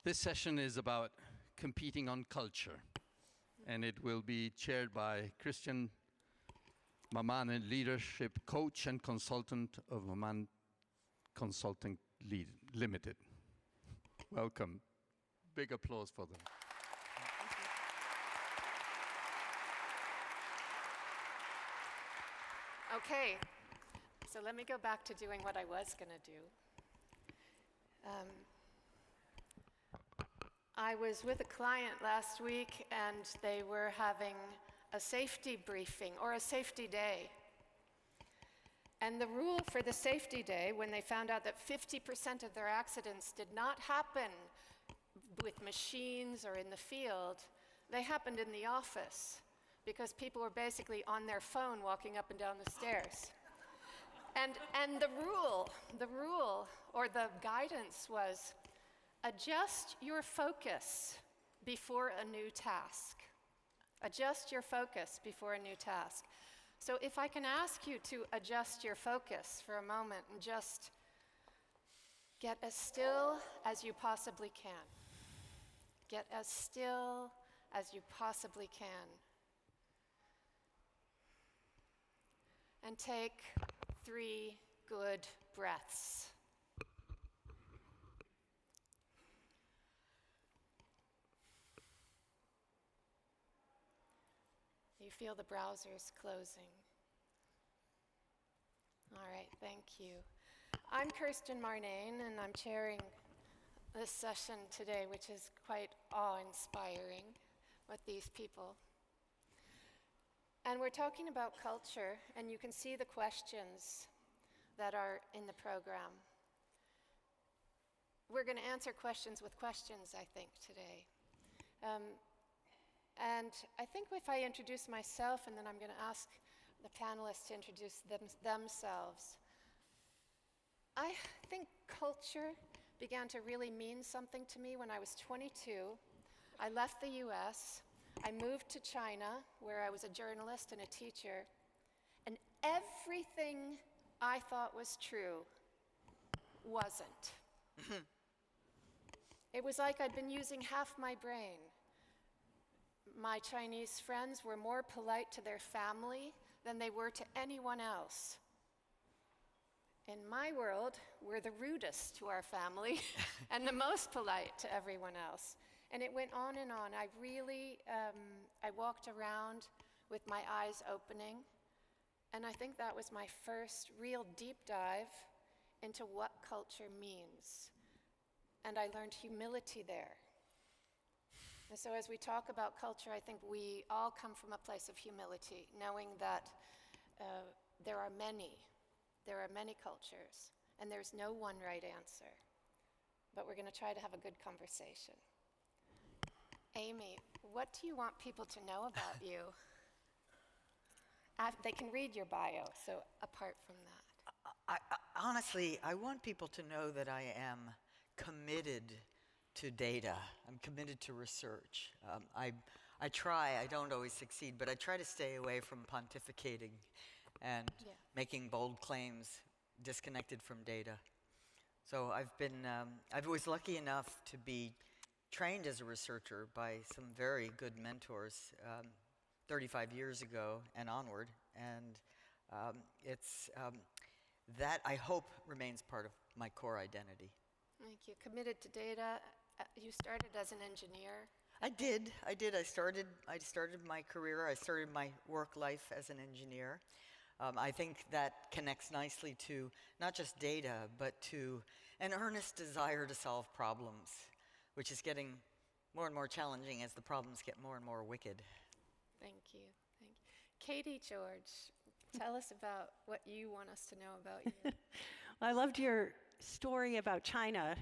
This session is about competing on culture, and it will be chaired by Kirstan, Marnane, leadership coach and consultant of Marnane Consulting Limited. Welcome. Big applause for them. Okay, so let me go back to doing what I was going to do. I was with a client last week, and they were having a safety briefing or a safety day. And the rule for the safety day, when they found out that 50% of their accidents did not happen with machines or in the field, they happened in the office, because people were basically on their phone walking up and down the stairs. And the rule or the guidance was, adjust your focus before a new task. Adjust your focus before a new task. So if I can ask you to adjust your focus for a moment and just get as still as you possibly can. Get as still as you possibly can. And take 3 good breaths. You feel the browsers closing. All right, thank you. I'm Kirstan Marnane, and I'm chairing this session today, which is quite awe-inspiring with these people. And we're talking about culture, and you can see the questions that are in the program. We're going to answer questions with questions, I think, today. And I think if I introduce myself, and then I'm going to ask the panelists to introduce themselves. I think culture began to really mean something to me when I was 22. I left the US. I moved to China, where I was a journalist and a teacher. And everything I thought was true wasn't. It was like I'd been using half my brain. My Chinese friends were more polite to their family than they were to anyone else. In my world, we're the rudest to our family and the most polite to everyone else. And it went on and on. I really, I walked around with my eyes opening, and I think that was my first real deep dive into what culture means. And I learned humility there. And so as we talk about culture, I think we all come from a place of humility, knowing that there are many cultures, and there's no one right answer. But we're going to try to have a good conversation. Amy, what do you want people to know about you? They can read your bio, so apart from that. Honestly, I want people to know that I am committed to data. I'm committed to research. I don't always succeed, but I try to stay away from pontificating and making bold claims disconnected from data. So I was lucky enough to be trained as a researcher by some very good mentors 35 years ago and onward, and that I hope remains part of my core identity. Thank you. Committed to data. You started as an engineer. I did. I started my career. I started my work life as an engineer. I think that connects nicely to not just data, but to an earnest desire to solve problems, which is getting more and more challenging as the problems get more and more wicked. Thank you. Thank you. Katy, George, tell us about what you want us to know about you. Well, I loved your story about China.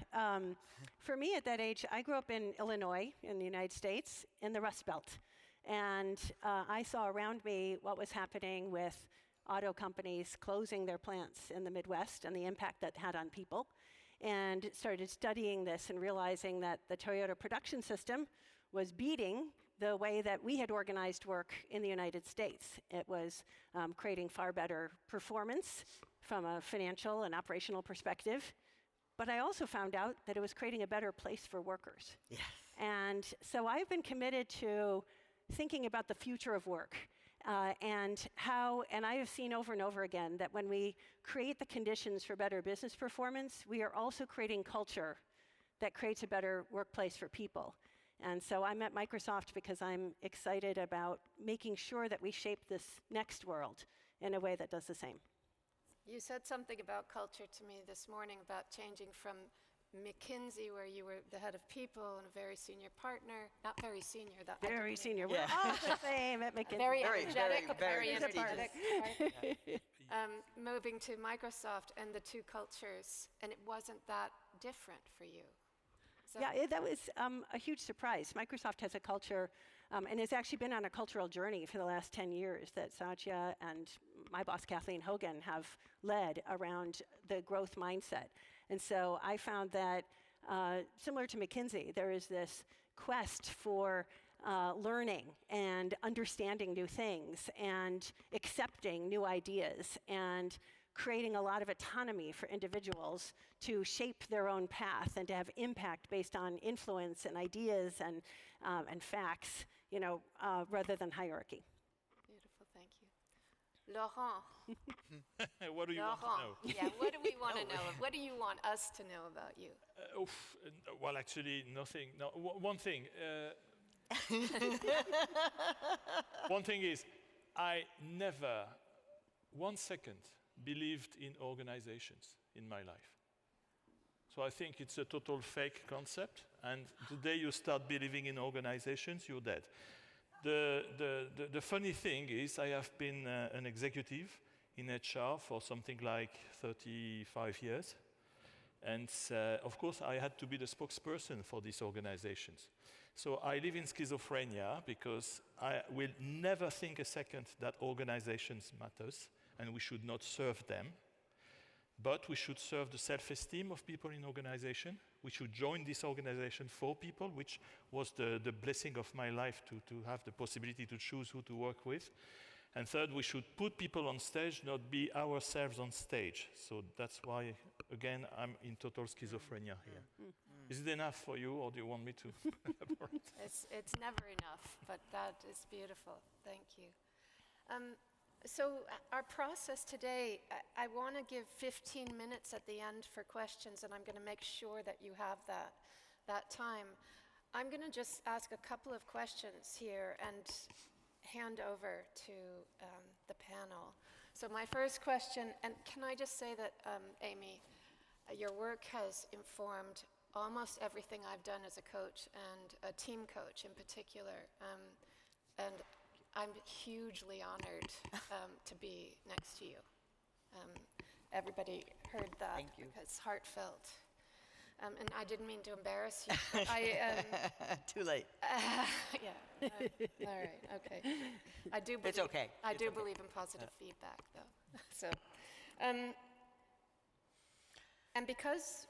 For me at that age, I grew up in Illinois in the United States in the Rust Belt. And I saw around me what was happening with auto companies closing their plants in the Midwest and the impact that had on people. And started studying this and realizing that the Toyota production system was beating the way that we had organized work in the United States. It was creating far better performance from a financial and operational perspective, but I also found out that it was creating a better place for workers. Yes. And so I've been committed to thinking about the future of work and I have seen over and over again that when we create the conditions for better business performance, we are also creating culture that creates a better workplace for people. And so I'm at Microsoft because I'm excited about making sure that we shape this next world in a way that does the same. You said something about culture to me this morning about changing from McKinsey, where you were the head of people and a very senior partner, not very senior, that Very senior. Yeah. We're all the same at McKinsey. very Very, energetic, very energetic. Moving to Microsoft and the two cultures, and it wasn't that different for you. So Yeah, that was a huge surprise. Microsoft has a culture, and has actually been on a cultural journey for the last 10 years that Satya and my boss, Kathleen Hogan, have led around the growth mindset. And so I found that, similar to McKinsey, there is this quest for learning and understanding new things and accepting new ideas and creating a lot of autonomy for individuals to shape their own path and to have impact based on influence and ideas and facts, rather than hierarchy. beautiful, thank you. Laurent. What do you want to know? Yeah, what do we want to know? What do you want us to know about you? Well, actually, nothing. No, one thing. One thing is, I never, 1 second, believed in organizations in my life. So I think it's a total fake concept, and the day you start believing in organizations, you're dead. The funny thing is, I have been an executive in HR for something like 35 years, and of course I had to be the spokesperson for these organizations. So I live in schizophrenia because I will never think a second that organizations matters and we should not serve them, but we should serve the self-esteem of people in organization. We should join this organization for people, which was the blessing of my life to have the possibility to choose who to work with. And third, we should put people on stage, not be ourselves on stage. So that's why, again, I'm in total schizophrenia here. Is it enough for you, or do you want me to elaborate? It's never enough, but that is beautiful. Thank you. So our process today, I want to give 15 minutes at the end for questions, and I'm going to make sure that you have that time. I'm going to just ask a couple of questions here and hand over to the panel. So my first question, and can I just say that, Amy, your work has informed almost everything I've done as a coach and a team coach in particular. And I'm hugely honored to be next to you. Everybody heard that. Thank you. Because heartfelt. And I didn't mean to embarrass you. But Too late. Yeah. All right. Okay. I do believe. It's okay. I It's do okay. believe in positive feedback, though. So, and because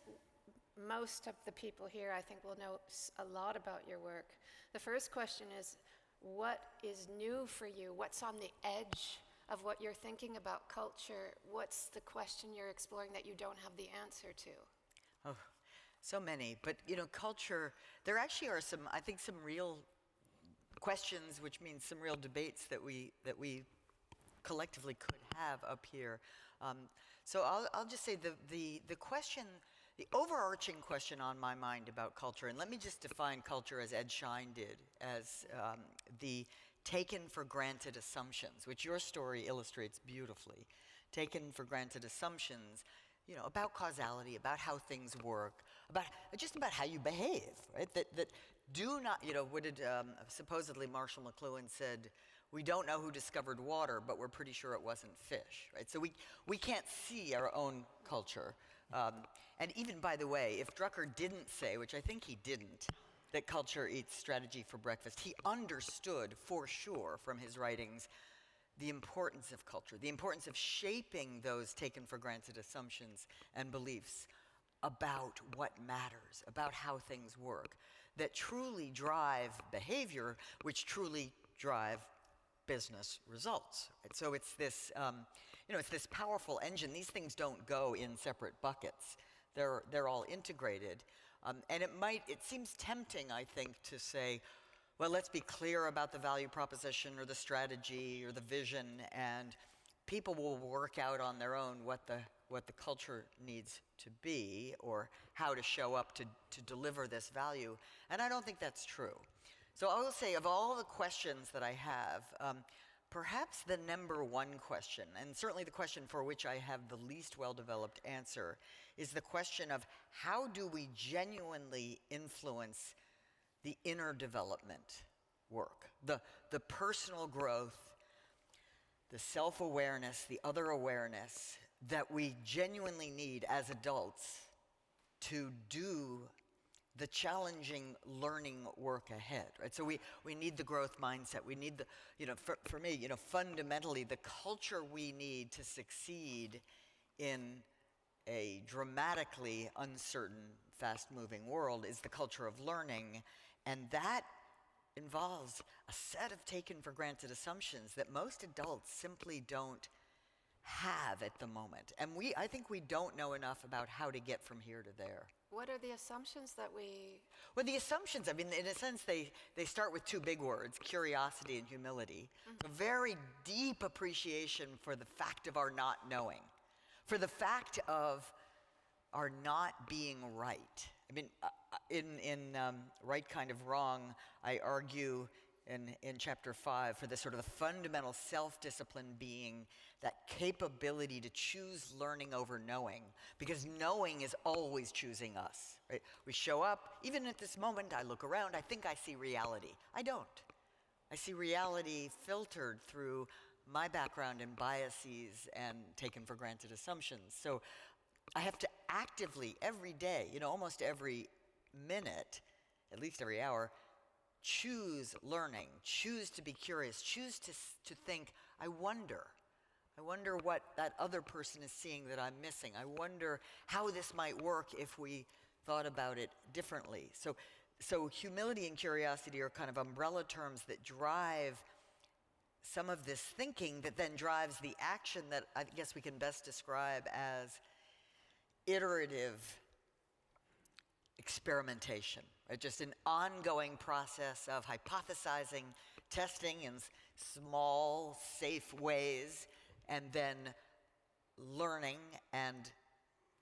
most of the people here, I think, will know a lot about your work. The first question is, what is new for you? What's on the edge of what you're thinking about culture? What's the question you're exploring that you don't have the answer to? Oh, so many. But, culture, there actually are some real questions, which means some real debates that we collectively could have up here. So I'll just say the question, the overarching question on my mind about culture, and let me just define culture as Ed Schein did, as the taken for granted assumptions, which your story illustrates beautifully. Taken for granted assumptions, about causality, about how things work, about how you behave, right? That do not, what did supposedly Marshall McLuhan said, we don't know who discovered water, but we're pretty sure it wasn't fish, right? So we can't see our own culture. And even, by the way, if Drucker didn't say, which I think he didn't, that culture eats strategy for breakfast, he understood for sure from his writings the importance of culture, the importance of shaping those taken for granted assumptions and beliefs about what matters, about how things work, that truly drive behavior, which truly drive business results. Right? So it's this, it's this powerful engine. These things don't go in separate buckets. They're all integrated. And it seems tempting, I think, to say, well, let's be clear about the value proposition or the strategy or the vision, and people will work out on their own what the culture needs to be or how to show up to deliver this value. And I don't think that's true. So I will say, of all the questions that I have, perhaps the number one question, and certainly the question for which I have the least well-developed answer, is the question of how do we genuinely influence the inner development work, the personal growth, the self-awareness, the other awareness that we genuinely need as adults to do the challenging learning work ahead, right? So we need the growth mindset. We need for me, fundamentally, the culture we need to succeed in a dramatically uncertain, fast-moving world is the culture of learning, and that involves a set of taken-for-granted assumptions that most adults simply don't have at the moment. And I think we don't know enough about how to get from here to there. What are the assumptions that we... Well, the assumptions, I mean, in a sense, they start with two big words, curiosity and humility. A very deep appreciation for the fact of our not knowing, for the fact of our not being right. I mean, in Right Kind of Wrong, I argue in chapter 5 for this sort of a fundamental self-discipline being that capability to choose learning over knowing, because knowing is always choosing us, right? We show up, even at this moment, I look around, I think I see reality. I don't. I see reality filtered through my background and biases and taken for granted assumptions. So I have to actively, every day, almost every minute, at least every hour, choose learning, choose to be curious, choose to think, I wonder what that other person is seeing that I'm missing. I wonder how this might work if we thought about it differently. So humility and curiosity are kind of umbrella terms that drive some of this thinking that then drives the action that I guess we can best describe as iterative experimentation, right? Just an ongoing process of hypothesizing, testing in small, safe ways, and then learning and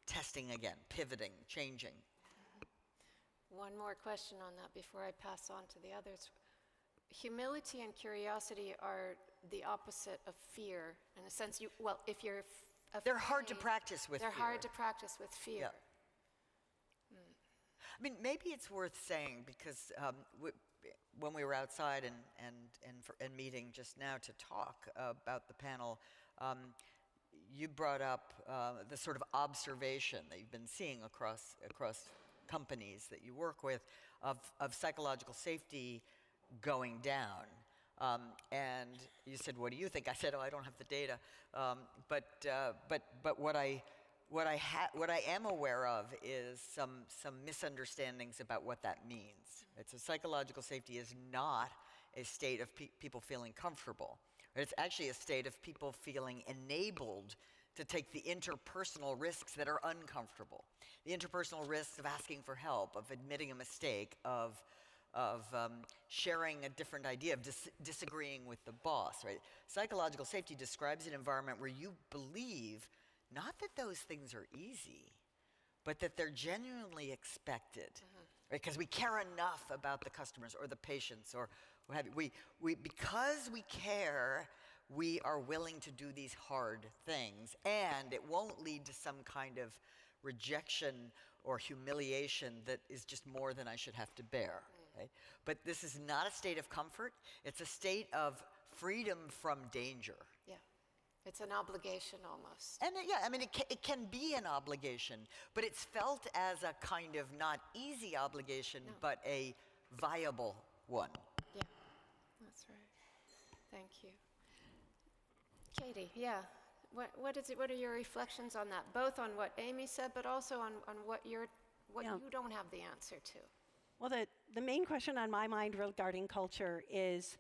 testing again, pivoting, changing. One more question on that before I pass on to the others. Humility and curiosity are the opposite of fear. In a sense, if you're afraid, they're hard to practice with fear. They're hard to practice with fear. Yeah. I mean, maybe it's worth saying, because when we were outside and meeting just now to talk about the panel, you brought up the sort of observation that you've been seeing across companies that you work with of psychological safety going down. And you said, what do you think? I said, I don't have the data. But what I am aware of is some misunderstandings about what that means. Right? So psychological safety is not a state of people feeling comfortable. Right? It's actually a state of people feeling enabled to take the interpersonal risks that are uncomfortable. The interpersonal risks of asking for help, of admitting a mistake, of sharing a different idea, of disagreeing with the boss. Right? Psychological safety describes an environment where you believe not that those things are easy, but that they're genuinely expected, right? Because we care enough about the customers or the patients or what have you. Because we care, we are willing to do these hard things, and it won't lead to some kind of rejection or humiliation that is just more than I should have to bear, right? But this is not a state of comfort. It's a state of freedom from danger. Yeah. It's an obligation almost. And it can be an obligation, but it's felt as a kind of not easy obligation, but a viable one. Yeah, that's right. Thank you. Katy, yeah. What are your reflections on that? Both on what Amy said, but also on what you don't have the answer to. Well, the main question on my mind regarding culture is,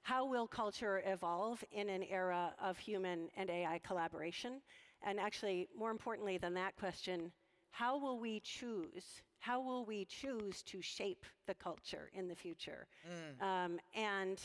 how will culture evolve in an era of human and AI collaboration? And actually, more importantly than that question, how will we choose? How will we choose to shape the culture in the future? And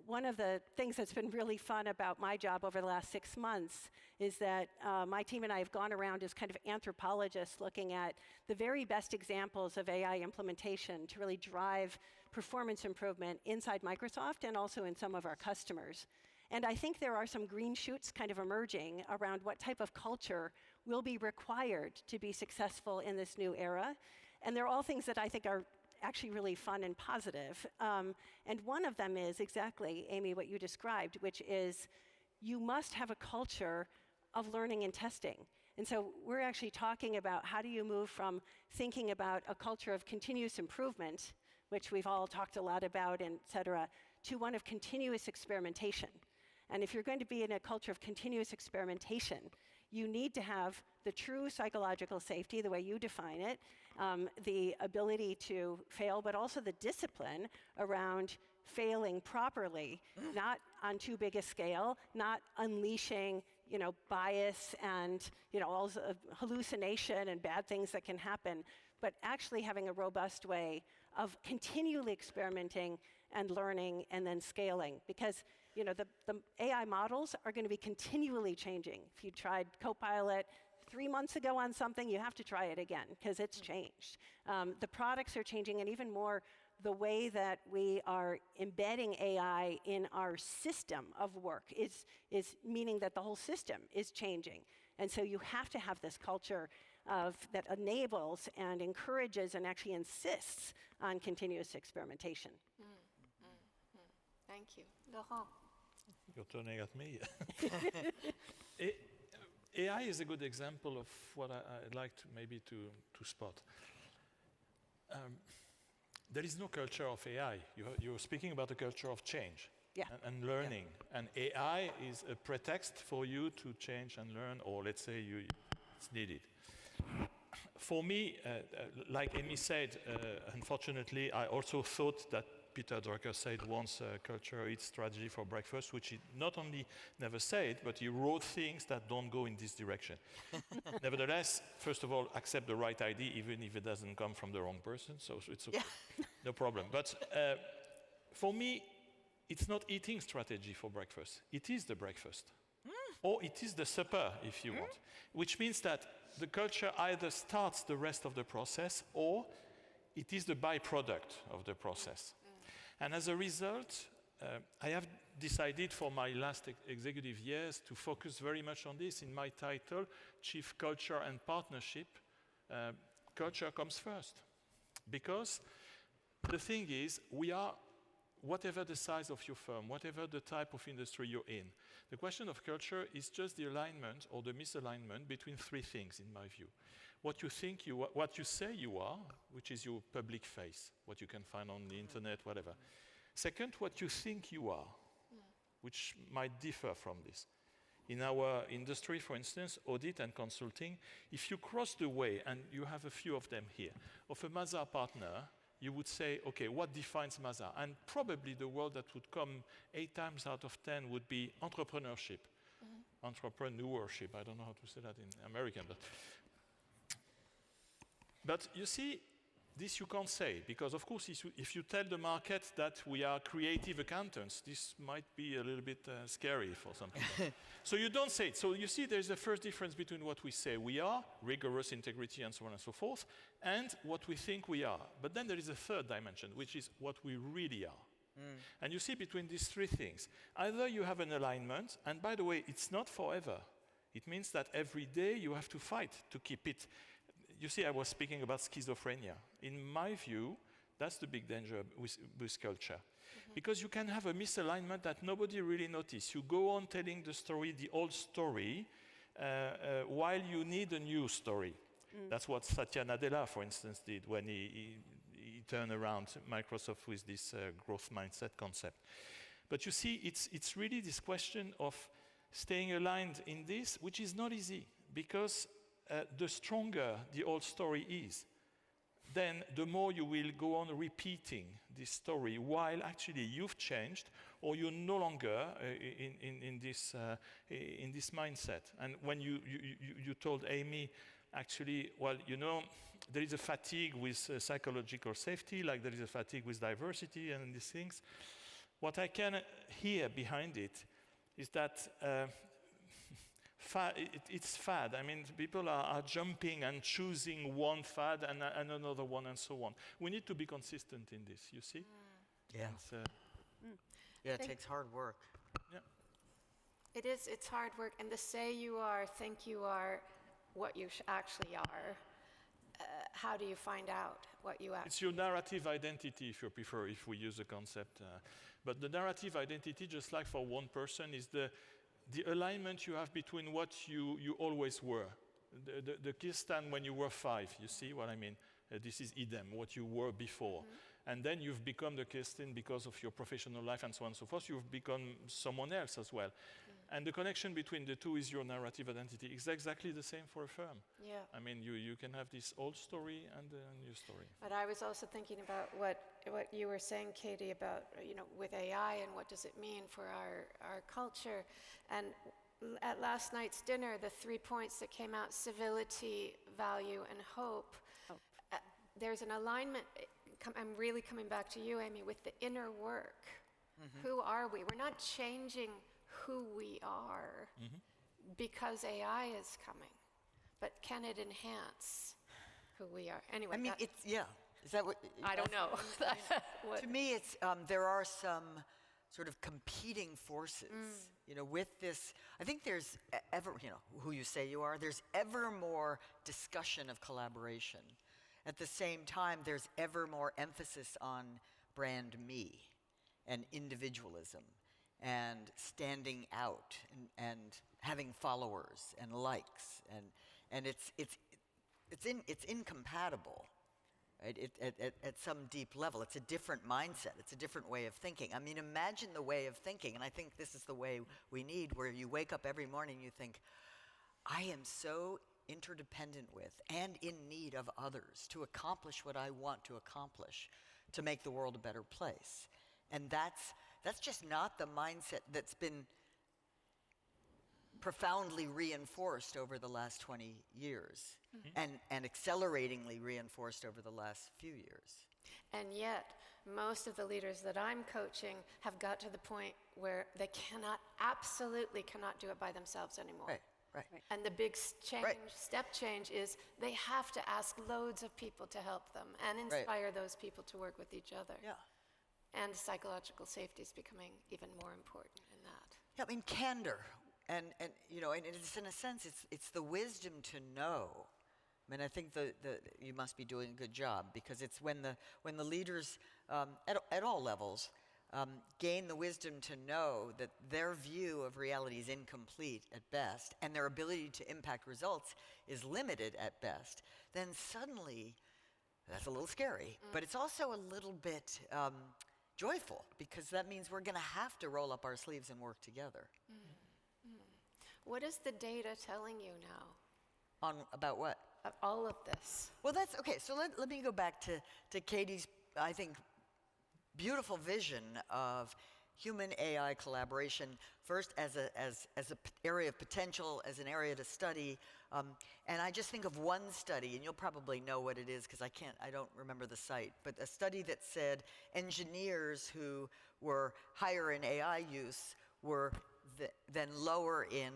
one of the things that's been really fun about my job over the last 6 months is that my team and I have gone around as kind of anthropologists looking at the very best examples of AI implementation to really drive performance improvement inside Microsoft and also in some of our customers. And I think there are some green shoots kind of emerging around what type of culture will be required to be successful in this new era. And they're all things that I think are actually really fun and positive. And one of them is exactly, Amy, what you described, which is you must have a culture of learning and testing. And so we're actually talking about how do you move from thinking about a culture of continuous improvement, which we've all talked a lot about, et cetera, to one of continuous experimentation. And if you're going to be in a culture of continuous experimentation, you need to have the true psychological safety, the way you define it, the ability to fail, but also the discipline around failing properly, not on too big a scale, not unleashing, bias and, all hallucination and bad things that can happen, but actually having a robust way of continually experimenting and learning and then scaling. Because the AI models are going to be continually changing. If you tried Copilot 3 months ago on something, you have to try it again because it's changed. The products are changing, and even more, the way that we are embedding AI in our system of work is meaning that the whole system is changing. And so you have to have this culture that enables and encourages and actually insists on continuous experimentation. Thank you. Laurent. You're turning at me. AI is a good example of what I'd like to maybe to spot. There is no culture of AI. You're speaking about a culture of change and learning. And AI is a pretext for you to change and learn, or let's say it's needed. For me, like Amy said, unfortunately, I also thought that Peter Drucker said once, culture eats strategy for breakfast, which he not only never said, but he wrote things that don't go in this direction. Nevertheless, first of all, accept the right idea, even if it doesn't come from the wrong person, so it's okay. No problem. But for me, it's not eating strategy for breakfast. It is the breakfast. Or it is the supper, if you want. Which means that the culture either starts the rest of the process, or it is the byproduct of the process. And as a result, I have decided for my last executive years to focus very much on this. In my title, Chief Culture and Partnership, culture comes first. Because the thing is, we are, whatever the size of your firm, whatever the type of industry you're in, the question of culture is just the alignment or the misalignment between three things, in my view. What you think you are, what you say you are, which is your public face, what you can find on the internet, whatever. Second, what you think you are, which might differ from this. In our industry, for instance, audit and consulting, if you cross the way, and you have a few of them here, of a Mazars partner, you would say, okay, what defines Mazars? And probably the word that would come 8 times out of 10 would be entrepreneurship. Entrepreneurship, I don't know how to say that in American, but you see, this you can't say, because of course, if you tell the market that we are creative accountants, this might be a little bit scary for some people. So you don't say it. So you see, there's a first difference between what we say we are, rigorous integrity and so on and so forth, and what we think we are. But then there is a third dimension, which is what we really are. And you see between these three things, either you have an alignment, and by the way, it's not forever. It means that every day you have to fight to keep it. You see, I was speaking about schizophrenia. In my view, that's the big danger with culture. Because you can have a misalignment that nobody really notices. You go on telling the story, the old story, while you need a new story. That's what Satya Nadella, for instance, did when he turned around Microsoft with this growth mindset concept. But you see, it's really this question of staying aligned in this, which is not easy, because the stronger the old story is, then the more you will go on repeating this story while actually you've changed or you're no longer in this mindset. And when you told Amy actually, well, you know, there is a fatigue with psychological safety, like there is a fatigue with diversity and these things. What I can hear behind it is that it's fad. I mean, people are jumping and choosing one fad and another one and so on. We need to be consistent in this, you see? Yeah. Yeah, it takes hard work. Yeah. It's hard work, and the say you are, think you are, what you actually are, how do you find out what you actually It's your narrative identity, if you prefer, if we use the concept. But the narrative identity, just like for one person, is the alignment you have between what you always were. The Kirstan when you were 5, you see what I mean? This is idem, what you were before. And then you've become the Kirstan because of your professional life and so on and so forth. You've become someone else as well. And the connection between the two is your narrative identity. It's exactly the same for a firm. Yeah. I mean, you can have this old story and a new story. But I was also thinking about what you were saying, Katy, about, you know, with AI and what does it mean for our culture. And at last night's dinner, the 3 points that came out, civility, value, and hope, there's an alignment. I'm really coming back to you, Amy, with the inner work. Who are we? We're not changing who we are because AI is coming, but can it enhance who we are? Anyway, I mean, it's, yeah. Is that what? I don't know. To me, it's, there are some sort of competing forces, you know, with this. I think there's ever, you know, who you say you are, there's ever more discussion of collaboration. At the same time, there's ever more emphasis on brand me and individualism and standing out and having followers and likes, and it's incompatible, right? At some deep level. It's a different mindset. It's a different way of thinking. I mean, imagine the way of thinking, and I think this is the way we need, where you wake up every morning and you think, I am so interdependent with and in need of others to accomplish what I want to accomplish, to make the world a better place. And that's just not the mindset that's been profoundly reinforced over the last 20 years and acceleratingly reinforced over the last few years. And yet, most of the leaders that I'm coaching have got to the point where they absolutely cannot do it by themselves anymore. Right. And the big step change is they have to ask loads of people to help them and inspire those people to work with each other. Yeah. And psychological safety is becoming even more important in that. Yeah, I mean, candor. And you know, and it's in a sense, it's the wisdom to know. I mean, I think you must be doing a good job, because it's when the leaders at all levels gain the wisdom to know that their view of reality is incomplete at best, and their ability to impact results is limited at best, then suddenly, that's a little scary, but it's also a little bit joyful, because that means we're going to have to roll up our sleeves and work together. What is the data telling you now? About what? Of all of this. Well, that's okay. So let me go back to Katy's, I think, beautiful vision of human AI collaboration, first as a area of potential, as an area to study. And I just think of one study, and you'll probably know what it is, because I don't remember the site, but a study that said engineers who were higher in AI use were then lower in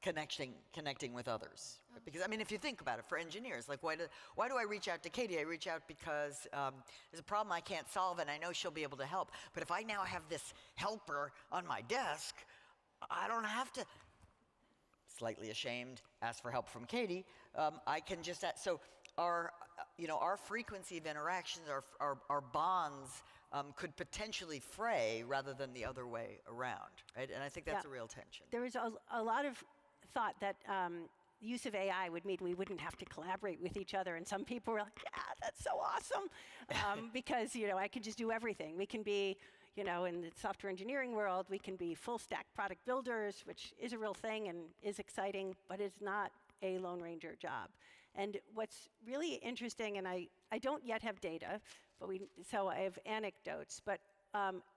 connecting with others. Because, I mean, if you think about it, for engineers, like, why do I reach out to Katy? I reach out because there's a problem I can't solve, and I know she'll be able to help. But if I now have this helper on my desk, I don't have to, slightly ashamed, ask for help from Katy. I can just ask. So our frequency of interactions, our bonds, could potentially fray rather than the other way around, right? And I think that's a real tension. There was a lot of thought that use of AI would mean we wouldn't have to collaborate with each other, and some people were like, yeah, that's so awesome, because, you know, I can just do everything. We can be, you know, in the software engineering world, we can be full stack product builders, which is a real thing and is exciting, but it's not a Lone Ranger job. And what's really interesting, and I don't yet have data, so I have anecdotes, but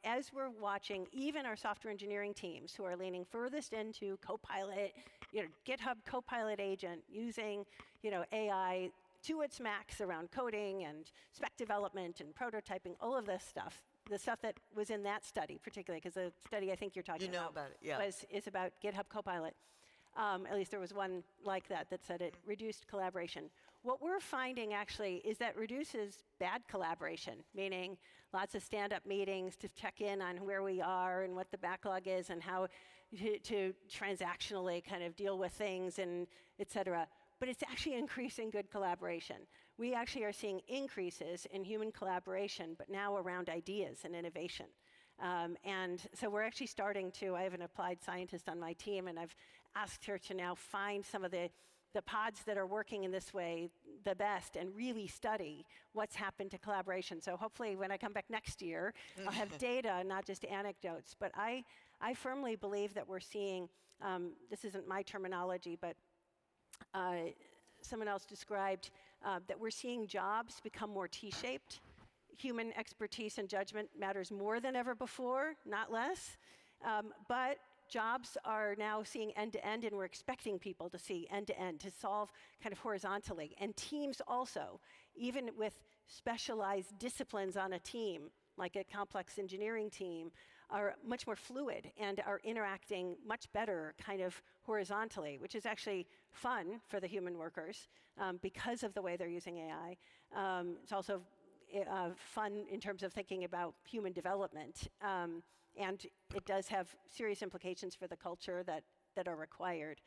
as we're watching even our software engineering teams who are leaning furthest into Copilot GitHub Copilot agent using, AI to its max around coding and spec development and prototyping, all of this stuff. The stuff that was in that study, particularly, because the study I think you're talking about it, yeah. is about GitHub Copilot. At least there was one like that said it reduced collaboration. What we're finding actually is that reduces bad collaboration, meaning lots of stand-up meetings to check in on where we are and what the backlog is and how to transactionally kind of deal with things and et cetera. But it's actually increasing good collaboration. We actually are seeing increases in human collaboration, but now around ideas and innovation. And so we're actually starting to, I have an applied scientist on my team, and I've asked her to now find some of the pods that are working in this way the best and really study what's happened to collaboration. So hopefully when I come back next year, I'll have data, not just anecdotes. But I firmly believe that we're seeing, this isn't my terminology, but someone else described that we're seeing jobs become more T-shaped. Human expertise and judgment matters more than ever before, not less. But jobs are now seeing end-to-end, and we're expecting people to see end-to-end, to solve kind of horizontally. And teams also, even with specialized disciplines on a team, like a complex engineering team, are much more fluid and are interacting much better kind of horizontally, which is actually fun for the human workers because of the way they're using AI. It's also fun in terms of thinking about human development. And it does have serious implications for the culture that are required.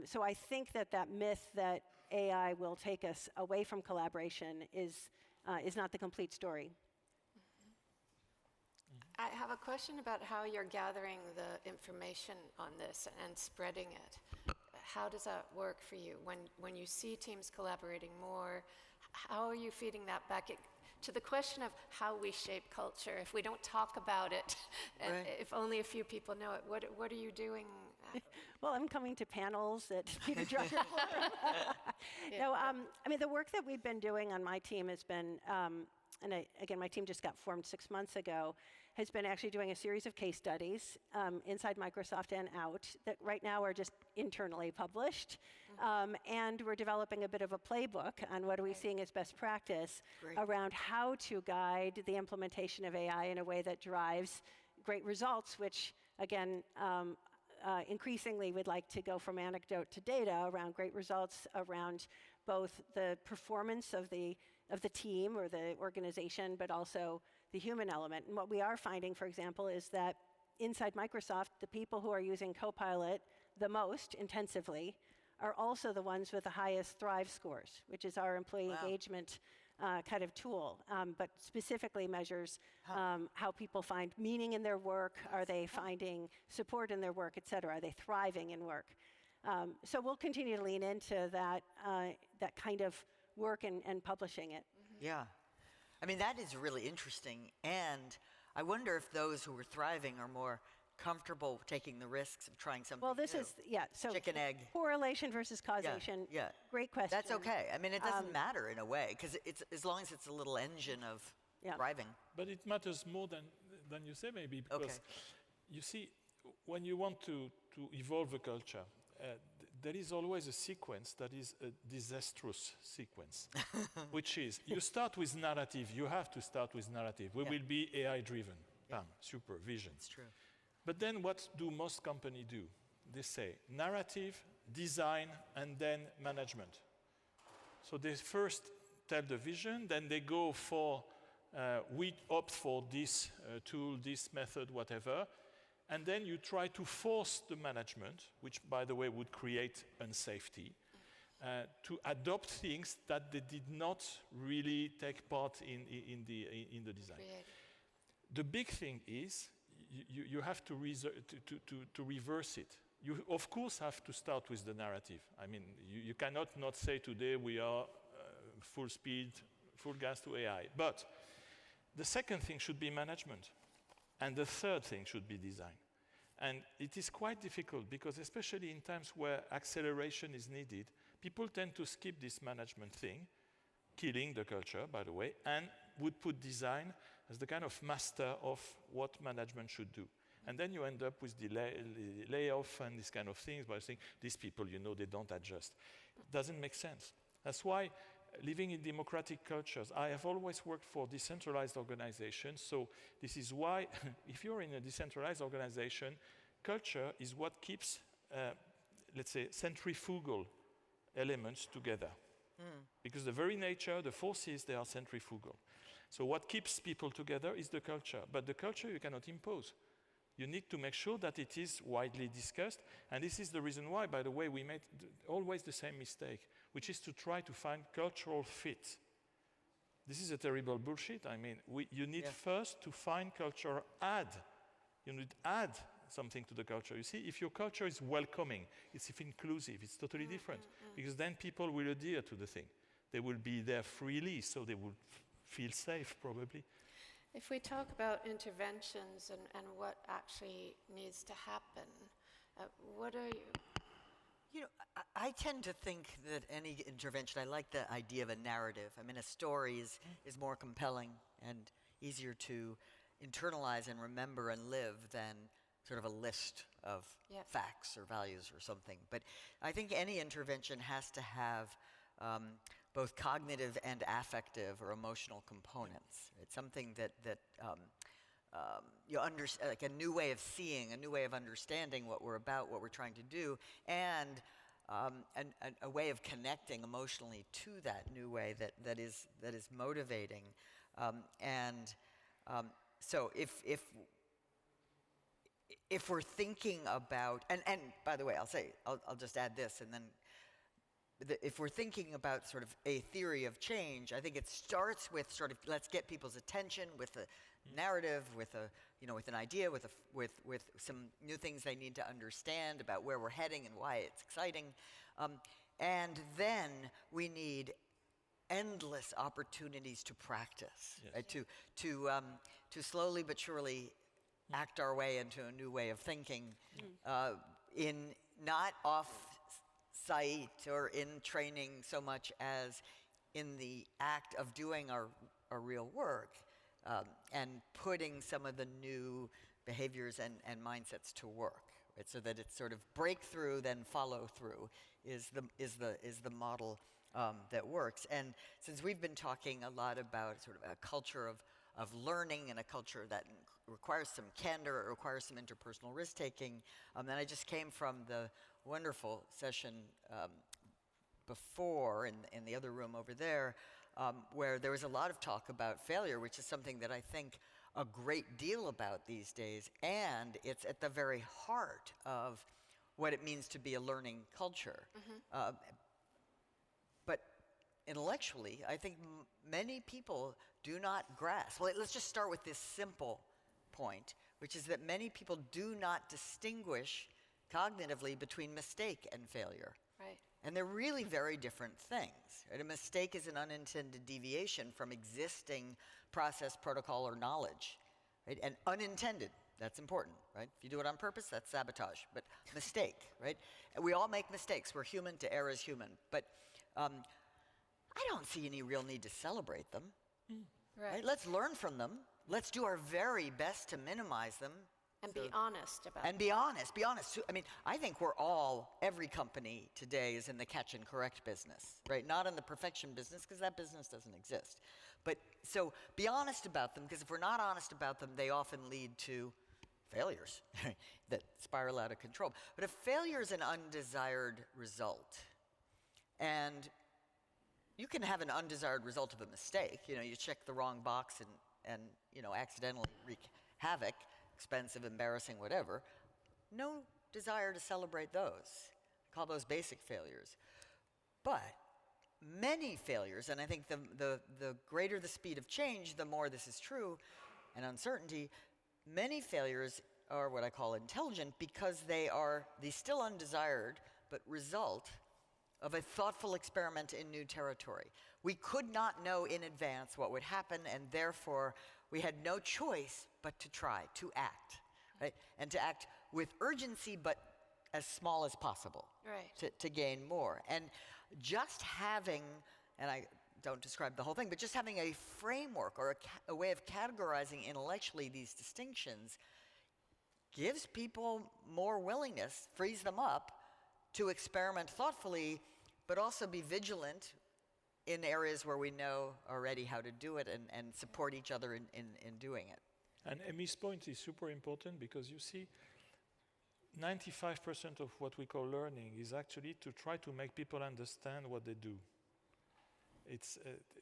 So I think that myth that AI will take us away from collaboration is not the complete story. I have a question about how you're gathering the information on this and spreading it. How does that work for you? When you see teams collaborating more, how are you feeding that back? To the question of how we shape culture, if we don't talk about it, and if only a few people know it, what are you doing? Well, I'm coming to panels at Peter Drucker Forum. No, I mean, the work that we've been doing on my team has been, again, my team just got formed 6 months ago, has been actually doing a series of case studies inside Microsoft and out that right now are just internally published. And we're developing a bit of a playbook on what are we seeing as best practice around how to guide the implementation of AI in a way that drives great results, which, again, increasingly we'd like to go from anecdote to data around great results around both the performance of the team or the organization, but also the human element. And what we are finding, for example, is that inside Microsoft, the people who are using Copilot the most intensively are also the ones with the highest Thrive scores, which is our employee engagement kind of tool, but specifically measures how people find meaning in their work, are they finding support in their work, et cetera, are they thriving in work. So we'll continue to lean into that kind of work and publishing it. Yeah. I mean, that is really interesting. And I wonder if those who are thriving are more comfortable taking the risks of trying something Well, this new. is, so chicken egg. Correlation versus causation. Yeah. Great question. That's okay. I mean, it doesn't matter in a way, because it's as long as it's a little engine of thriving. But it matters more than you say, maybe, because you see, when you want to evolve a culture, there is always a sequence that is a disastrous sequence, which is you start with narrative. You have to start with narrative. We will be AI-driven. Bam, supervision. It's true. But then what do most companies do? They say narrative, design, and then management. So they first tell the vision, then they go for, we opt for this tool, this method, whatever. And then you try to force the management, which, by the way, would create unsafety, to adopt things that they did not really take part in the design. The big thing is you have to reverse it. You, of course, have to start with the narrative. I mean, you cannot not say today we are full speed, full gas to AI. But the second thing should be management. And the third thing should be design. And it is quite difficult because especially in times where acceleration is needed, people tend to skip this management thing, killing the culture, by the way, and would put design as the kind of master of what management should do. And then you end up with the layoff and these kind of things by saying, these people, they don't adjust. It doesn't make sense. That's why living in democratic cultures, I have always worked for decentralized organizations. So this is why, if you're in a decentralized organization, culture is what keeps, let's say, centrifugal elements together. Because the very nature, the forces, they are centrifugal. So what keeps people together is the culture. But the culture you cannot impose. You need to make sure that it is widely discussed. And this is the reason why, by the way, we made always the same mistake, which is to try to find cultural fit. This is a terrible bullshit. I mean, you need first to find culture You need add something to the culture. You see, if your culture is welcoming, it's inclusive, it's totally different. Because then people will adhere to the thing. They will be there freely, so they will feel safe, probably. If we talk about interventions and what actually needs to happen, what are you? You know, I tend to think that any intervention, I like the idea of a narrative. I mean, a story is more compelling and easier to internalize and remember and live than sort of a list of facts or values or something. But I think any intervention has to have both cognitive and affective or emotional components. It's something that you understand, like a new way of seeing, a new way of understanding what we're about, what we're trying to do, and a way of connecting emotionally to that new way that is motivating. So if we're thinking about, and by the way, I'll just add this, and then if we're thinking about sort of a theory of change, I think it starts with sort of let's get people's attention with a narrative, with an idea, with some new things they need to understand about where we're heading and why it's exciting, and then we need endless opportunities to practice, right? To slowly but surely act our way into a new way of thinking, in not off-site or in training so much as in the act of doing our real work, and putting some of the new behaviors and mindsets to work, right? So that it's sort of breakthrough, then follow through is the model that works. And since we've been talking a lot about sort of a culture of learning and a culture that requires some candor, it requires some interpersonal risk-taking, and I just came from the wonderful session before in the other room over there, where there was a lot of talk about failure, which is something that I think a great deal about these days, and it's at the very heart of what it means to be a learning culture. But intellectually, I think many people do not grasp. Well, let's just start with this simple point, which is that many people do not distinguish cognitively between mistake and failure. Right. And they're really very different things. Right? A mistake is an unintended deviation from existing process, protocol, or knowledge. Right? And unintended, that's important. Right? If you do it on purpose, that's sabotage. But mistake, right? And we all make mistakes. We're human. To err is human. But I don't see any real need to celebrate them. Right? Let's learn from them. Let's do our very best to minimize them. And be honest about it. And be honest. I mean, I think every company today is in the catch and correct business, right? Not in the perfection business, because that business doesn't exist. But so be honest about them, because if we're not honest about them, they often lead to failures that spiral out of control. But if failure is an undesired result, and you can have an undesired result of a mistake, you check the wrong box and accidentally wreak havoc, expensive, embarrassing, whatever, no desire to celebrate those. Call those basic failures. But many failures, and I think the greater the speed of change, the more this is true, and uncertainty, many failures are what I call intelligent because they still undesired, but result of a thoughtful experiment in new territory. We could not know in advance what would happen, and therefore we had no choice but to try, to act, right? And to act with urgency, but as small as possible, right? To gain more. And just having, and I don't describe the whole thing, but just having a framework or a way of categorizing intellectually these distinctions gives people more willingness, frees them up to experiment thoughtfully, but also be vigilant in areas where we know already how to do it and support each other in doing it. And Emmy's point is super important because you see, 95% of what we call learning is actually to try to make people understand what they do. It's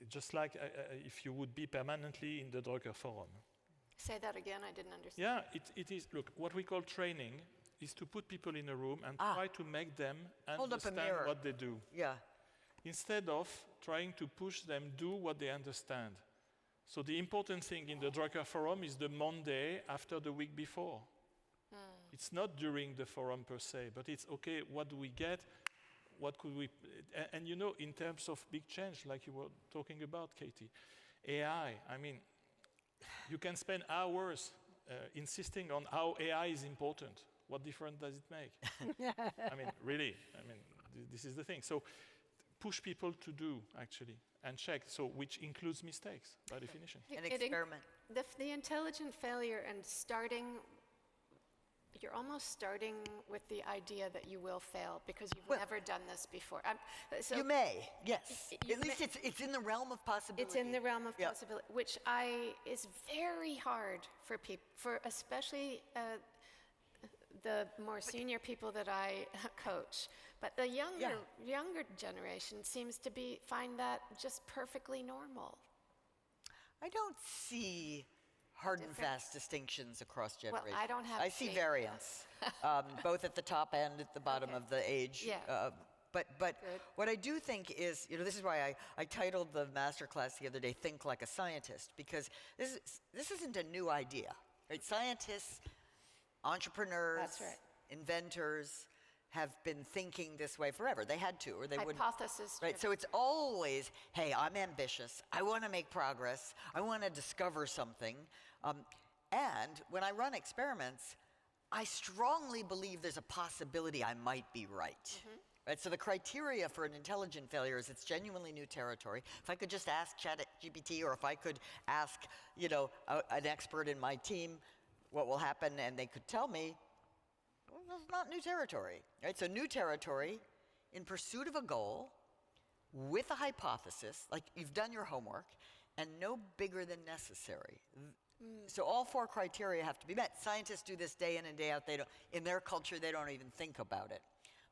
just like if you would be permanently in the Drucker Forum. Say that again, I didn't understand. Yeah, it is. Look, what we call training is to put people in a room and try to make them Hold up a understand mirror. what they do. Yeah. Instead of trying to push them do what they understand. So the important thing in the Drucker Forum is the Monday after the week before. It's not during the forum per se, but it's okay, what do we get? What could we, and you know, in terms of big change, like you were talking about, Katy, AI, I mean, you can spend hours insisting on how AI is important. What difference does it make? I mean, really, this is the thing. So push people to do, actually, and check, so which includes mistakes, by definition. An experiment. The intelligent failure and starting, you're almost starting with the idea that you will fail because you've never done this before. You may, yes. You At least it's in the realm of possibility. It's in the realm of possibility, which is very hard for people, for especially the more senior people that I coach. But the younger generation seems to find that just perfectly normal. I don't see hard and fast distinctions across generations. Well, I don't have I see variance, both at the top and at the bottom of the age. Yeah. But what I do think is, this is why I titled the masterclass the other day, Think Like a Scientist, because this isn't a new idea, right? Scientists, entrepreneurs, That's right. inventors have been thinking this way forever. They had to, or they wouldn't. Hypothesis. Right, so it's always, hey, I'm ambitious, I want to make progress, I want to discover something. And when I run experiments, I strongly believe there's a possibility I might be right. Right, so the criteria for an intelligent failure is it's genuinely new territory. If I could just ask ChatGPT, or if I could ask, an expert in my team what will happen, and they could tell me, well, that's not new territory. Right, so new territory in pursuit of a goal with a hypothesis, like you've done your homework, and no bigger than necessary. So all 4 criteria have to be met. Scientists do this day in and day out. In their culture, they don't even think about it.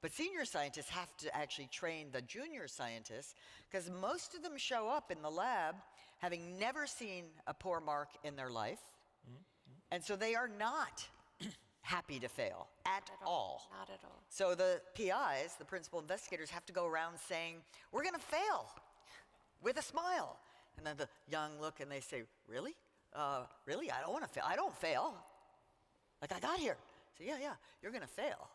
But senior scientists have to actually train the junior scientists, because most of them show up in the lab having never seen a poor mark in their life. And so they are not happy to fail at all. Not at all. So the PIs, the principal investigators, have to go around saying, we're going to fail with a smile. And then the young look and they say, really? Really? I don't want to fail. I don't fail. Like, I got here. So yeah, you're going to fail.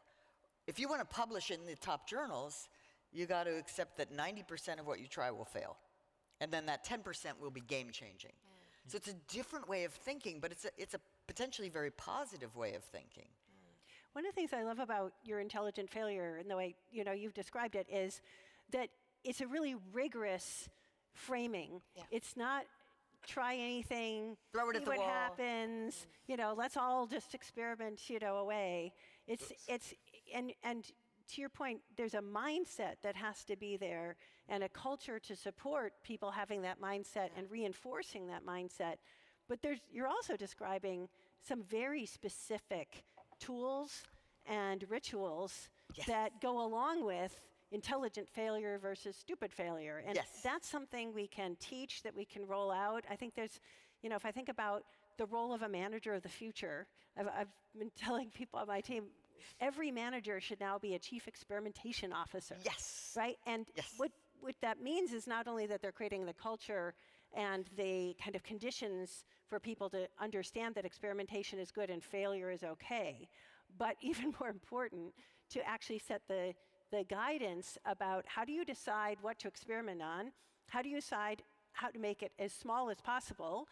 If you want to publish in the top journals, you got to accept that 90% of what you try will fail. And then that 10% will be game-changing. So it's a different way of thinking, but it's a potentially very positive way of thinking. One of the things I love about your intelligent failure and the way you've described it is that it's a really rigorous framing. Yeah. It's not try anything, throw it at the what wall. Happens, let's all just experiment, away. It's and to your point, there's a mindset that has to be there and a culture to support people having that mindset and reinforcing that mindset. But you're also describing some very specific tools and rituals that go along with intelligent failure versus stupid failure. And that's something we can teach, that we can roll out. I think there's, if I think about the role of a manager of the future, I've been telling people on my team, every manager should now be a chief experimentation officer. Yes. Right? And what that means is not only that they're creating the culture and the kind of conditions for people to understand that experimentation is good and failure is okay, but even more important, to actually set the guidance about how do you decide what to experiment on, how do you decide how to make it as small as possible,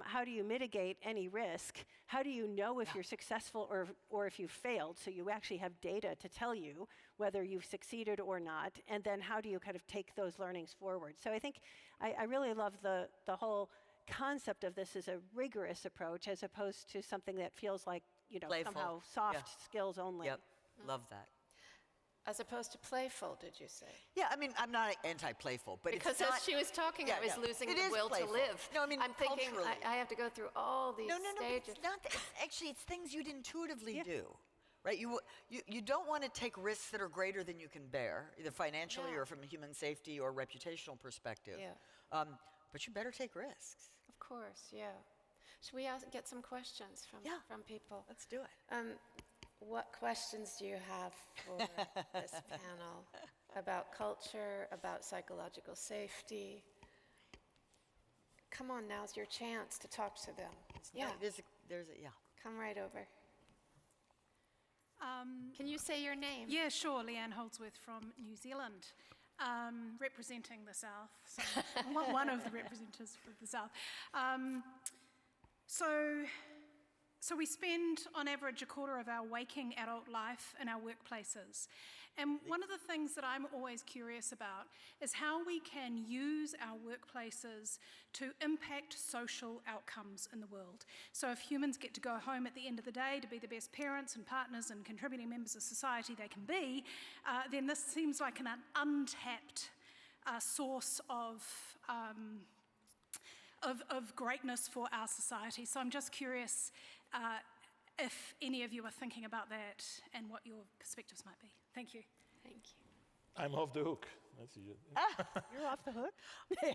how do you mitigate any risk, how do you know if you're successful or if you've failed, so you actually have data to tell you whether you've succeeded or not, and then how do you kind of take those learnings forward. So I think I really love the whole concept of this as a rigorous approach as opposed to something that feels like Playful. somehow soft Yeah. skills only. Yep, love that. As opposed to playful, did you say? Yeah, I mean, I'm not anti-playful, but Because it's not... as she was talking, Yeah, I was yeah. losing It the is will playful. to live. No, I mean, I'm thinking culturally. I have to go through all these No, but stages. it's not. Actually, it's things you'd intuitively do, right? You don't want to take risks that are greater than you can bear, either financially or from a human safety or reputational perspective. Yeah. But you better take risks. Of course, yeah. Should we get some questions from people? Let's do it. What questions do you have for this panel about culture, about psychological safety? Come on, now's your chance to talk to them. Yeah, yeah. Come right over. Can you say your name? Yeah, sure. Leanne Holdsworth from New Zealand, representing the South. So one of the representatives for the South. So we spend, on average, a quarter of our waking adult life in our workplaces. And one of the things that I'm always curious about is how we can use our workplaces to impact social outcomes in the world. So if humans get to go home at the end of the day to be the best parents and partners and contributing members of society they can be, then this seems like an untapped source of greatness for our society. So I'm just curious if any of you are thinking about that and what your perspectives might be. Thank you. Thank you. I'm off the hook. That's you. You're off the hook.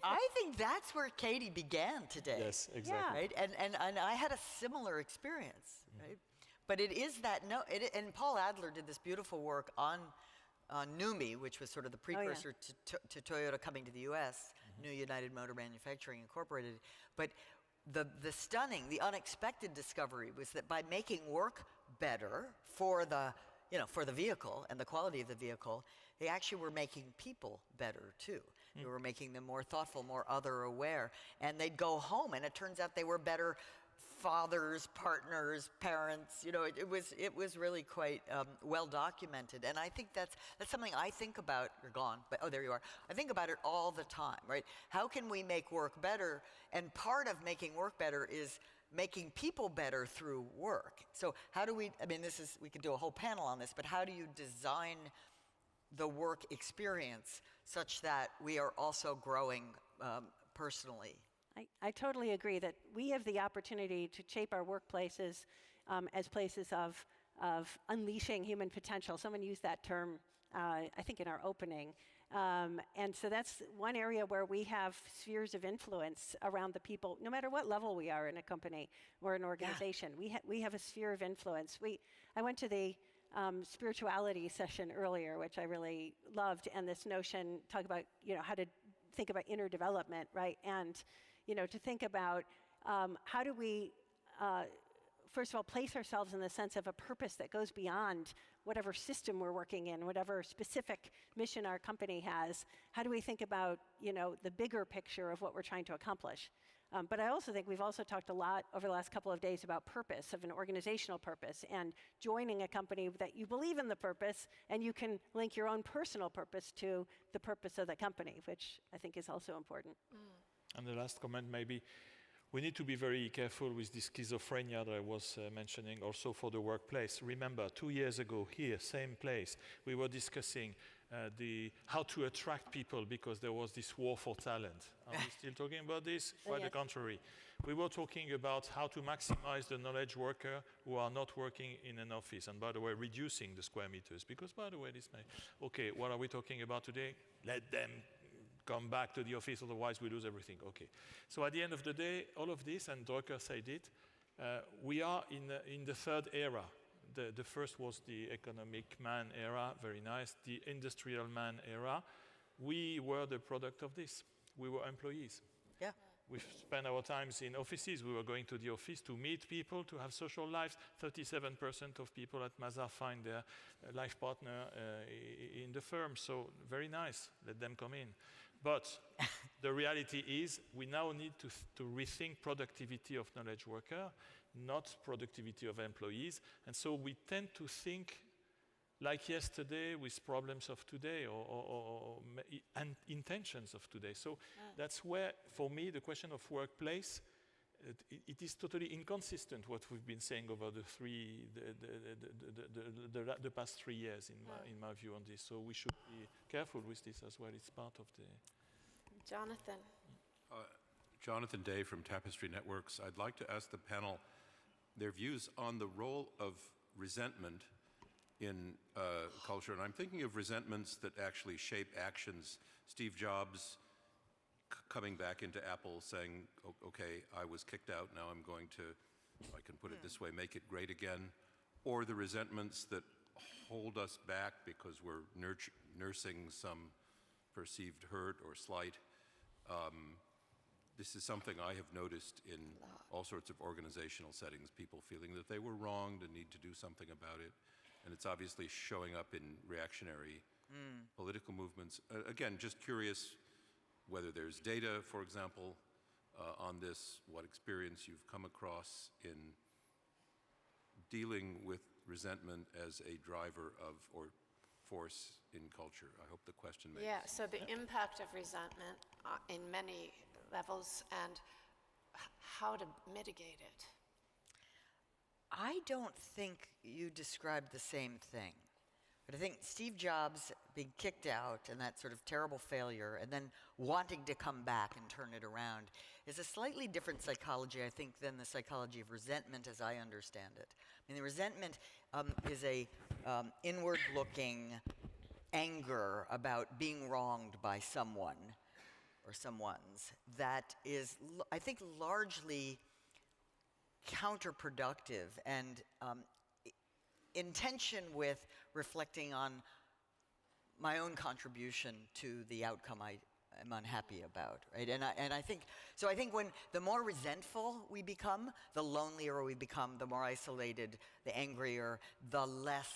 I think that's where Katy began today. Yes, exactly. Right, and I had a similar experience, right? But it is that and Paul Adler did this beautiful work on NUMMI, which was sort of the precursor to Toyota coming to the U.S., New United Motor Manufacturing Incorporated. But the stunning, the unexpected discovery was that by making work better for the vehicle and the quality of the vehicle, they actually were making people better too. They were making them more thoughtful, more other aware, and they'd go home, and it turns out they were better fathers, partners, parents. It was really quite well documented, and I think that's something I think about. You're gone, but oh, there you are. I think about it all the time, right? How can we make work better? And part of making work better is making people better through work. So how do we? I mean, we could do a whole panel on this, but how do you design the work experience such that we are also growing personally? I totally agree that we have the opportunity to shape our workplaces as places of unleashing human potential. Someone used that term, I think, in our opening. And so that's one area where we have spheres of influence around the people, no matter what level we are in a company or an organization. We have a sphere of influence. I went to the spirituality session earlier, which I really loved, and this notion, talk about how to think about inner development, right? And to think about how do we, first of all, place ourselves in the sense of a purpose that goes beyond whatever system we're working in, whatever specific mission our company has. How do we think about, the bigger picture of what we're trying to accomplish? But I also think we've also talked a lot over the last couple of days about purpose, of an organizational purpose, and joining a company that you believe in the purpose, and you can link your own personal purpose to the purpose of the company, which I think is also important. And the last comment, maybe, we need to be very careful with this schizophrenia that I was mentioning also for the workplace. Remember, 2 years ago here, same place, we were discussing how to attract people because there was this war for talent. Are we still talking about this? Quite the contrary. We were talking about how to maximize the knowledge worker who are not working in an office. And by the way, reducing the square meters. Because by the way, okay, what are we talking about today? Let them come back to the office, otherwise we lose everything. Okay. So at the end of the day, all of this, and Drucker said it, we are in the third era. The first was the economic man era, very nice. The industrial man era. We were the product of this. We were employees. Yeah. We spent our times in offices. We were going to the office to meet people, to have social lives. 37% of people at Mazars find their life partner in the firm. So very nice, let them come in. But the reality is we now need to rethink productivity of knowledge worker, not productivity of employees. And so we tend to think like yesterday with problems of today and intentions of today. So that's where, for me, the question of workplace it is totally inconsistent what we've been saying over the past 3 years, in my view, on this. So we should be careful with this as well. It's part of the... Jonathan. Jonathan Day from Tapestry Networks. I'd like to ask the panel their views on the role of resentment in culture. And I'm thinking of resentments that actually shape actions. Steve Jobs coming back into Apple saying, okay, I was kicked out, now I'm going to, if I can put it this way, make it great again. Or the resentments that hold us back because we're nursing some perceived hurt or slight. This is something I have noticed in all sorts of organizational settings, people feeling that they were wronged and need to do something about it. And it's obviously showing up in reactionary political movements. Again, just curious whether there's data, for example, on this, what experience you've come across in dealing with resentment as a driver of or force in culture. I hope the question makes sense. Yeah, so the impact of resentment in many levels and how to mitigate it. I don't think you described the same thing. But I think Steve Jobs being kicked out and that sort of terrible failure and then wanting to come back and turn it around is a slightly different psychology, I think, than the psychology of resentment as I understand it. I mean, the resentment is a inward-looking anger about being wronged by someone or someone's that is, I think, largely counterproductive and in tension with reflecting on my own contribution to the outcome I am unhappy about, right? And I think, so I think when the more resentful we become, the lonelier we become, the more isolated, the angrier, the less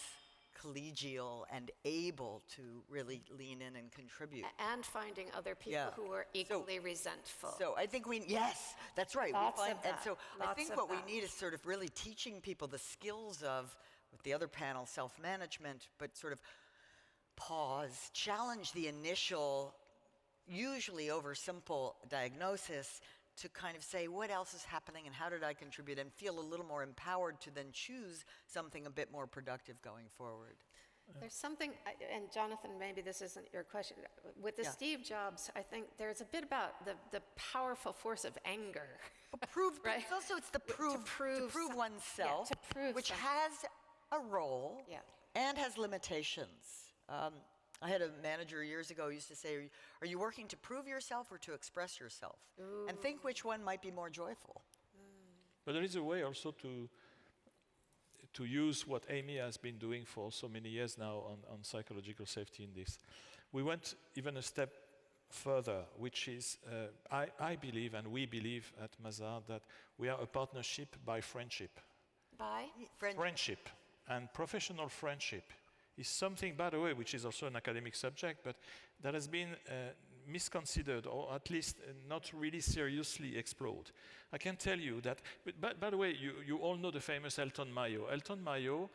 collegial and able to really lean in and contribute. And finding other people who are equally resentful. So I think yes, that's right. Lots of And that. so I Lots think of what that. we need is sort of really teaching people the skills of, with the other panel, self-management, but sort of pause, challenge the initial, usually over simple diagnosis, to kind of say what else is happening and how did I contribute, and feel a little more empowered to then choose something a bit more productive going forward. There's something, and Jonathan, maybe this isn't your question, with the Steve Jobs, I think there's a bit about the powerful force of anger. Prove, Right. it's the prove oneself, to prove which something. has a role Yeah. and has limitations. I had a manager years ago who used to say, are you working to prove yourself or to express yourself? And think which one might be more joyful. But there is a way also to use what Amy has been doing for so many years now on psychological safety in this. We went even a step further, which is, I believe, and we believe at Mazars, that we are a partnership by friendship. By? Friendship and professional friendship is something, by the way, which is also an academic subject, but that has been misconsidered, or at least not really seriously explored. I can tell you that, but by the way, you all know the famous Elton Mayo. Elton Mayo,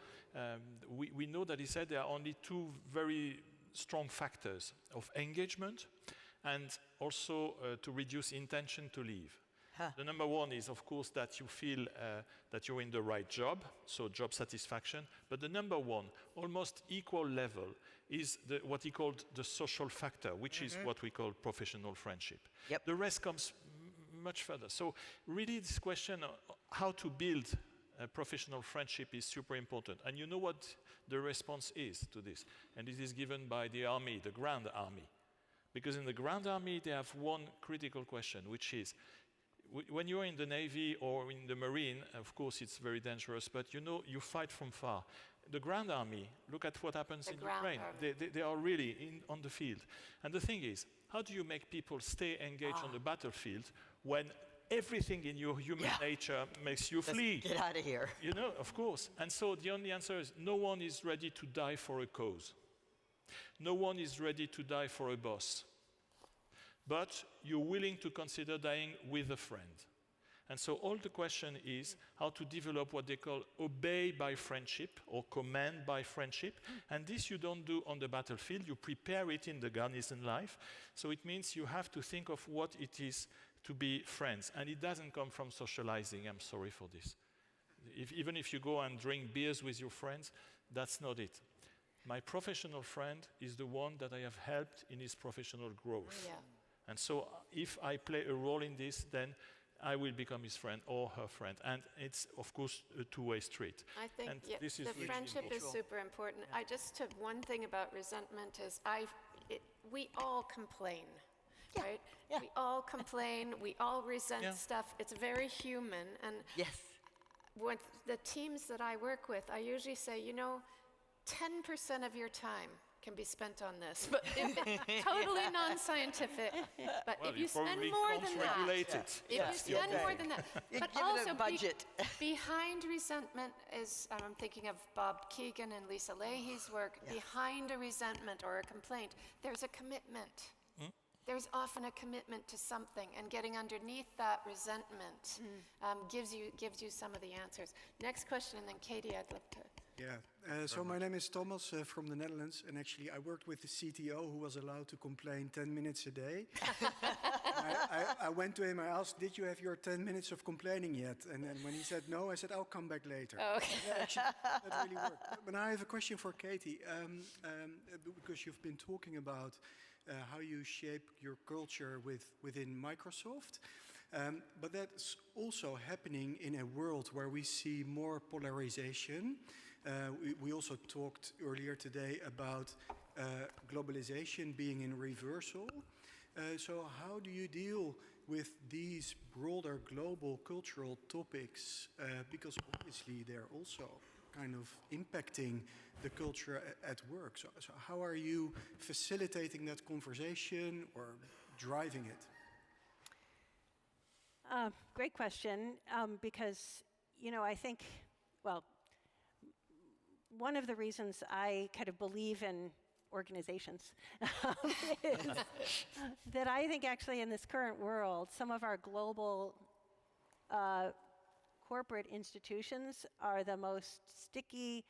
we know that he said there are only two very strong factors of engagement and also to reduce intention to leave. The number one is, of course, that you feel that you're in the right job, so job satisfaction. But the number one, almost equal level, is what he called the social factor, which is what we call professional friendship. Yep. The rest comes much further. So really this question of how to build a professional friendship is super important. And you know what the response is to this? And it is given by the army, the Grand Army. Because in the Grand Army, they have one critical question, which is, when you're in the Navy or in the Marine, of course it's very dangerous, but you know, you fight from far. The Grand Army, look at what happens in Ukraine. They are really on the field. And the thing is, how do you make people stay engaged on the battlefield when everything in your human nature makes you flee? Get out of here. You know, of course. And so the only answer is no one is ready to die for a cause. No one is ready to die for a boss. But you're willing to consider dying with a friend. And so all the question is how to develop what they call obey by friendship or command by friendship. And this you don't do on the battlefield, you prepare it in the garrison life. So it means you have to think of what it is to be friends. And it doesn't come from socializing, I'm sorry for this. Even if you go and drink beers with your friends, that's not it. My professional friend is the one that I have helped in his professional growth. Yeah. And so if I play a role in this, then I will become his friend or her friend. And it's, of course, a two-way street. I think And yeah, this is the really friendship is important. super important. I just took one thing about resentment is we all complain, right? yeah. We all complain, we all resent stuff. It's very human. And Yes. with the teams that I work with, I usually say, 10% of your time can be spent on this, but totally non-scientific. But Well, if you spend probably more can't than that, regulate it. if you spend more than that, You but give it a also budget. behind resentment is, I'm thinking of Bob Keegan and Lisa Leahy's work, behind a resentment or a complaint, there's a commitment. There's often a commitment to something, and getting underneath that resentment gives you some of the answers. Next question, and then Katy, I'd love to. Yeah, so my name is Thomas from the Netherlands, and actually I worked with the CTO who was allowed to complain 10 minutes a day. I went to him, I asked, did you have your 10 minutes of complaining yet? And then when he said no, I said, I'll come back later. Oh, okay. Yeah, actually, that really worked. But I have a question for Katy, because you've been talking about how you shape your culture within Microsoft. But that's also happening in a world where we see more polarization. We also talked earlier today about globalization being in reversal. So how do you deal with these broader global cultural topics? Because obviously they're also kind of impacting the culture at work. So how are you facilitating that conversation or driving it? Great question, because, I think, one of the reasons I kind of believe in organizations is that I think actually in this current world, some of our global corporate institutions are the most sticky,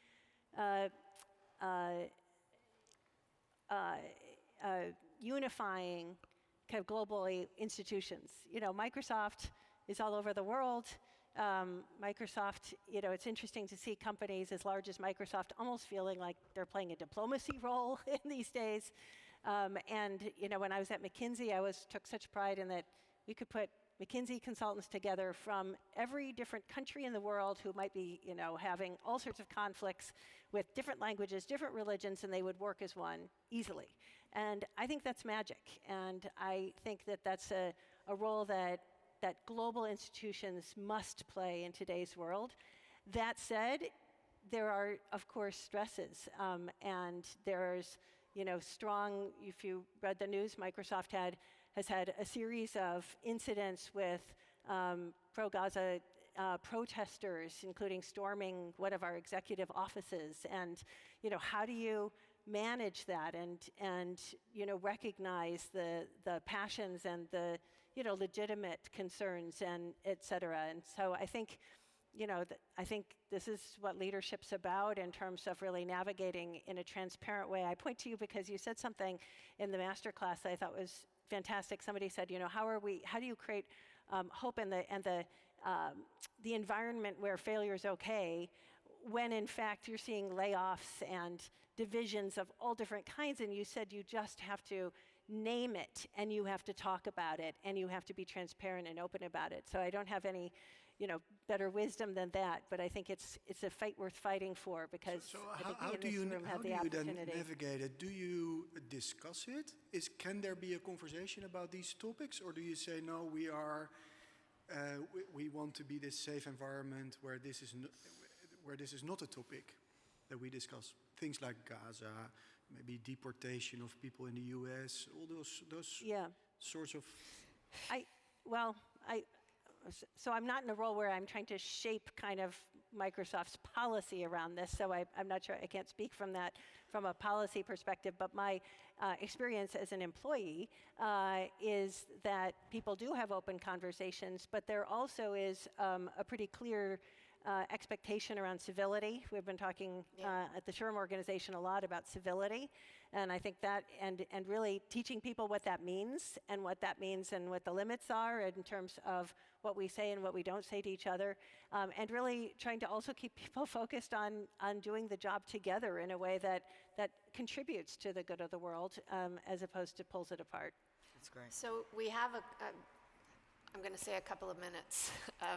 unifying kind of globally institutions. Microsoft is all over the world. Microsoft, it's interesting to see companies as large as Microsoft almost feeling like they're playing a diplomacy role in these days. And when I was at McKinsey, I took such pride in that we could put McKinsey consultants together from every different country in the world who might be, having all sorts of conflicts with different languages, different religions, and they would work as one easily. And I think that's magic. And I think that that's a role that global institutions must play in today's world. That said, there are, of course, stresses. And there's, strong, if you read the news, Microsoft has had a series of incidents with pro-Gaza protesters, including storming one of our executive offices. And, how do you manage that and recognize the passions and the, legitimate concerns and et cetera. And so I think, I think this is what leadership's about in terms of really navigating in a transparent way. I point to you because you said something in the master class that I thought was fantastic. Somebody said, how do you create hope and the environment where failure is okay when in fact you're seeing layoffs and divisions of all different kinds, and you said you just have to name it and you have to talk about it and you have to be transparent and open about it. So I don't have any better wisdom than that, but I think it's a fight worth fighting for, because I think we in this room have the opportunity. How do you then navigate it? Do you discuss it? Can there be a conversation about these topics, or do you say, no, we want to be this safe environment where this is not a topic that we discuss? Things like Gaza, maybe deportation of people in the US, all those sorts of... So I'm not in a role where I'm trying to shape kind of Microsoft's policy around this, so I'm not sure, I can't speak from that from a policy perspective, but my experience as an employee is that people do have open conversations, but there also is a pretty clear expectation around civility. We've been talking at the SHRM organization a lot about civility, and I think that, and really teaching people what that means and what the limits are in terms of what we say and what we don't say to each other, and really trying to also keep people focused on doing the job together in a way that contributes to the good of the world as opposed to pulls it apart. That's great. So we have I'm going to say a couple of minutes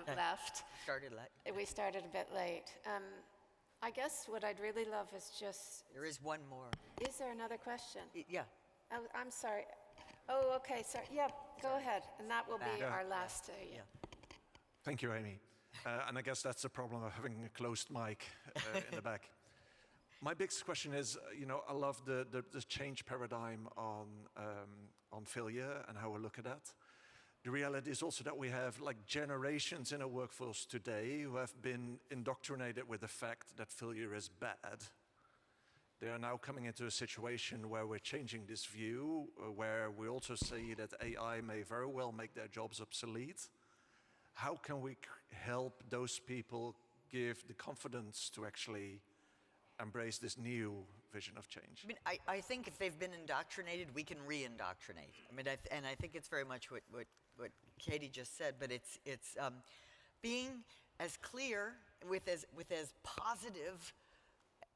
left. Started late. We started a bit late. I guess what I'd really love is just... There is one more. Is there another question? Yeah. Oh, I'm sorry. Oh, okay, sorry. Yeah, go ahead. And that will be our last... yeah. Thank you, Amy. And I guess that's the problem of having a closed mic in the back. My biggest question is, I love the change paradigm on failure and how we look at that. The reality is also that we have generations in our workforce today who have been indoctrinated with the fact that failure is bad. They are now coming into a situation where we're changing this view, where we also see that AI may very well make their jobs obsolete. How can we help those people give the confidence to actually embrace this new vision of change? I mean, I think if they've been indoctrinated, we can re-indoctrinate. I mean, and I think it's very much what Katy just said, but it's being as clear with as positive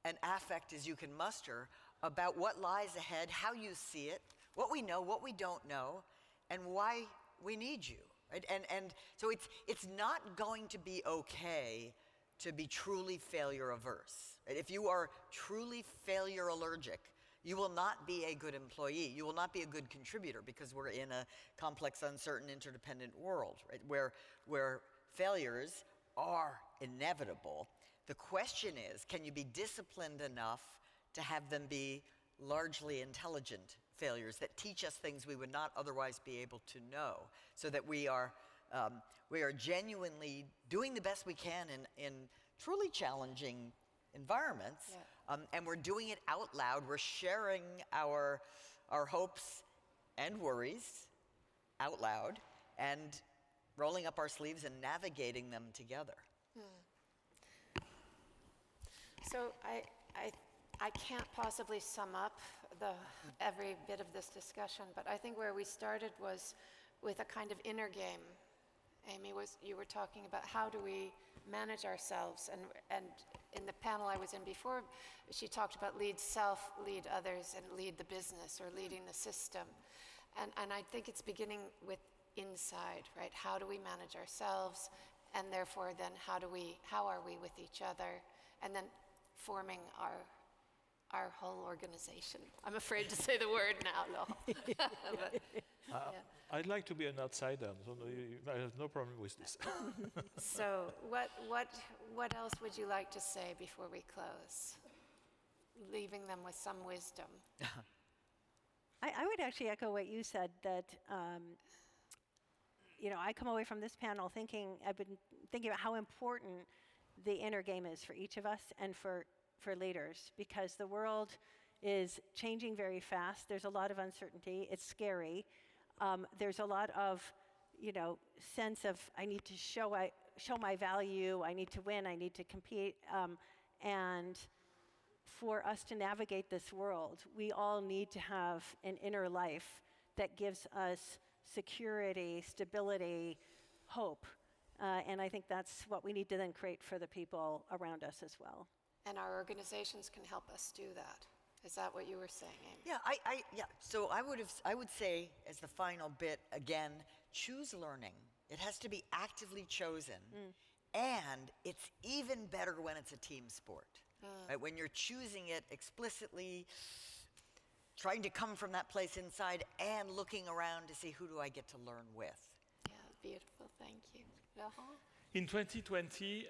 an affect as you can muster about what lies ahead, how you see it, what we know, what we don't know, and why we need you. Right? And so it's not going to be okay to be truly failure averse. Right? If you are truly failure allergic, you will not be a good employee. You will not be a good contributor because we're in a complex, uncertain, interdependent world, right? Where failures are inevitable. The question is, can you be disciplined enough to have them be largely intelligent failures that teach us things we would not otherwise be able to know, so that we are genuinely doing the best we can in truly challenging environments, and we're doing it out loud. We're sharing our hopes and worries out loud and rolling up our sleeves and navigating them together. So I can't possibly sum up every bit of this discussion, but I think where we started was with a kind of inner game. Amy, you were talking about how do we manage ourselves, and in the panel I was in before, she talked about lead self, lead others, and lead the business, or leading the system. And I think it's beginning with inside, right? How do we manage ourselves, and therefore then how are we with each other, and then forming our whole organization. I'm afraid to say the word now, Laurent. I'd like to be an outsider, so I have no problem with this. So what else would you like to say before we close? Leaving them with some wisdom. I would actually echo what you said, that I come away from this panel I've been thinking about how important the inner game is for each of us and for leaders, because the world is changing very fast. There's a lot of uncertainty. It's scary. There's a lot of, sense of I need to show my value. I need to win. I need to compete. And for us to navigate this world, we all need to have an inner life that gives us security, stability, hope. And I think that's what we need to then create for the people around us as well. And our organizations can help us do that. Is that what you were saying, Amy? Yeah, So I would say, as the final bit again, choose learning. It has to be actively chosen, and it's even better when it's a team sport. Right? When you're choosing it explicitly, trying to come from that place inside, and looking around to see who do I get to learn with. Yeah, beautiful. Thank you, Laurent. In 2020,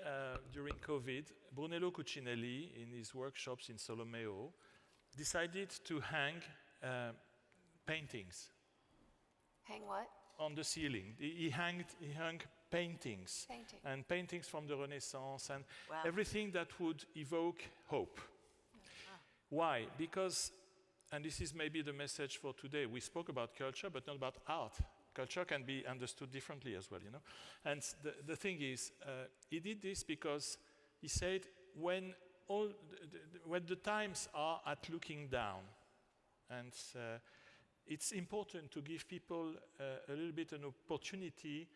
during COVID, Brunello Cucinelli, in his workshops in Solomeo, decided to hang paintings. Hang what? on the ceiling. He hung paintings, and paintings from the Renaissance, and everything that would evoke hope. Why? Because, and this is maybe the message for today, we spoke about culture, but not about art. Culture can be understood differently as well, you know. And the thing is, he did this because he said, when the times are at looking down, and it's important to give people a little bit an opportunity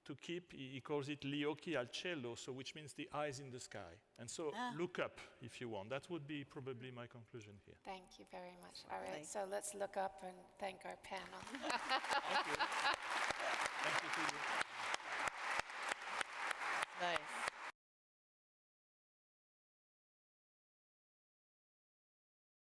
to keep, he calls it gli occhi al cielo, so which means the eyes in the sky. And so look up if you want. That would be probably my conclusion here. Thank you very much. All right, so let's look up and thank our panel. Thank you.